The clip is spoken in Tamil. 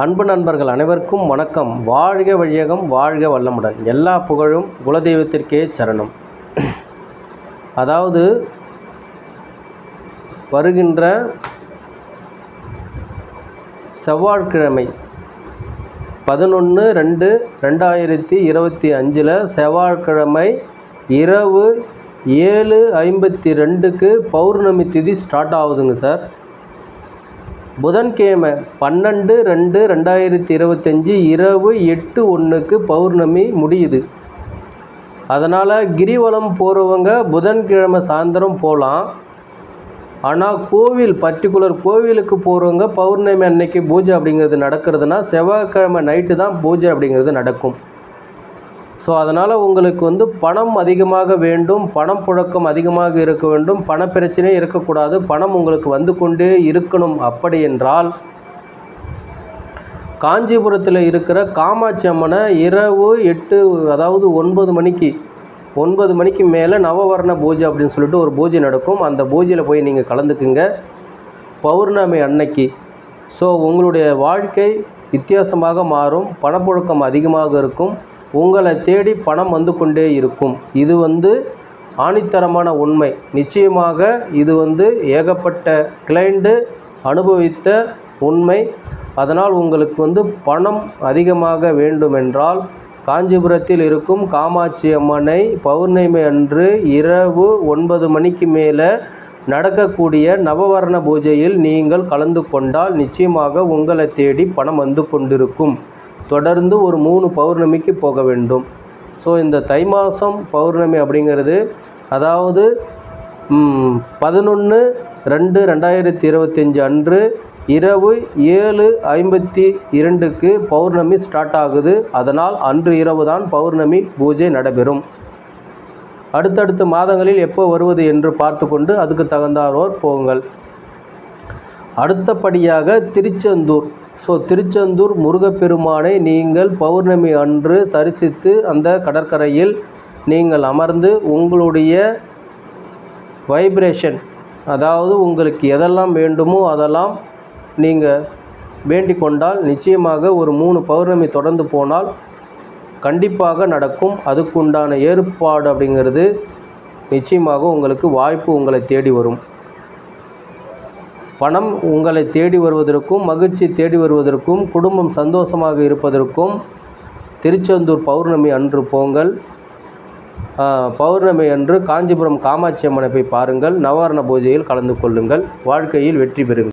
அன்பு நண்பர்கள் அனைவருக்கும் வணக்கம். வாழ்க வையகம், வாழ்க வளமுடன். எல்லா புகழும் குலதெய்வத்திற்கே சரணம். அதாவது வருகின்ற செவ்வாய்க்கிழமை 11/2/2025 செவ்வாய்க்கிழமை இரவு 7:52 பௌர்ணமி திதி ஸ்டார்ட் ஆகுதுங்க சார். புதன்கிழமை 12/2/2025 இரவு 8:01 பௌர்ணமி முடியுது. அதனால் கிரிவலம் போகிறவங்க புதன்கிழமை சாயந்தரம் போகலாம். ஆனால் பர்டிகுலர் கோவிலுக்கு போகிறவங்க பௌர்ணமி அன்னைக்கு பூஜை அப்படிங்கிறது நடக்கிறதுனா செவ்வாய்க்கிழமை நைட்டு தான் பூஜை அப்படிங்கிறது நடக்கும். ஸோ அதனால் உங்களுக்கு பணம் அதிகமாக வேண்டும், பணம் புழக்கம் அதிகமாக இருக்க வேண்டும், பணப்பிரச்சனையே இருக்கக்கூடாது, பணம் உங்களுக்கு வந்து கொண்டே இருக்கணும். அப்படி என்றால் காஞ்சிபுரத்தில் இருக்கிற காமாட்சி அம்மனை இரவு 9 மணிக்கு மேலே நவவர்ண பூஜை அப்படின்னு சொல்லிட்டு ஒரு பூஜை நடக்கும். அந்த பூஜையில் போய் நீங்கள் கலந்துக்குங்க பௌர்ணமி அன்னைக்கு. ஸோ உங்களுடைய வாழ்க்கை வித்தியாசமாக மாறும், பணப்புழக்கம் அதிகமாக இருக்கும், உங்களை தேடி பணம் வந்து கொண்டே இருக்கும். இது ஆணித்தரமான உண்மை. நிச்சயமாக இது ஏகப்பட்ட கிளைண்டு அனுபவித்த உண்மை. அதனால் உங்களுக்கு பணம் அதிகமாக வேண்டுமென்றால் காஞ்சிபுரத்தில் இருக்கும் காமாட்சி அம்மனை பௌர்ணமி அன்று இரவு 9 மணிக்கு மேலே நடக்கக்கூடிய நவவர்ண பூஜையில் நீங்கள் கலந்து கொண்டால் நிச்சயமாக உங்களை தேடி பணம் வந்து கொண்டிருக்கும். தொடர்ந்து ஒரு 3 பௌர்ணமிக்கு போக வேண்டும். ஸோ இந்த தை மாதம் பௌர்ணமி அப்படிங்கிறது அதாவது 11/2/2025 அன்று இரவு 7:52 பௌர்ணமி ஸ்டார்ட் ஆகுது. அதனால் அன்று இரவு தான் பௌர்ணமி பூஜை நடைபெறும். அடுத்தடுத்த மாதங்களில் எப்போ வருவது என்று பார்த்து கொண்டு அதுக்கு தகுந்தாரோர் போங்கள். அடுத்தபடியாக திருச்செந்தூர். ஸோ திருச்செந்தூர் முருகப்பெருமானை நீங்கள் பௌர்ணமி அன்று தரிசித்து அந்த கடற்கரையில் நீங்கள் அமர்ந்து உங்களுடைய வைப்ரேஷன், அதாவது உங்களுக்கு எதெல்லாம் வேண்டுமோ அதெல்லாம் நீங்கள் வேண்டிக் கொண்டால் நிச்சயமாக ஒரு 3 பௌர்ணமி தொடர்ந்து போனால் கண்டிப்பாக நடக்கும். அதுக்குண்டான ஏற்பாடு அப்படிங்கிறது நிச்சயமாக உங்களுக்கு வாய்ப்பு உங்களை தேடி வரும். பணம் உங்களை தேடி வருவதற்கும், மகிழ்ச்சி தேடி வருவதற்கும், குடும்பம் சந்தோஷமாக இருப்பதற்கும் திருச்செந்தூர் பௌர்ணமி அன்று போங்கள். பௌர்ணமி அன்று காஞ்சிபுரம் காமாட்சி அம்மனை போய் பாருங்கள். நவவர்ண பூஜையில் கலந்து கொள்ளுங்கள். வாழ்க்கையில் வெற்றி பெறுங்கள்.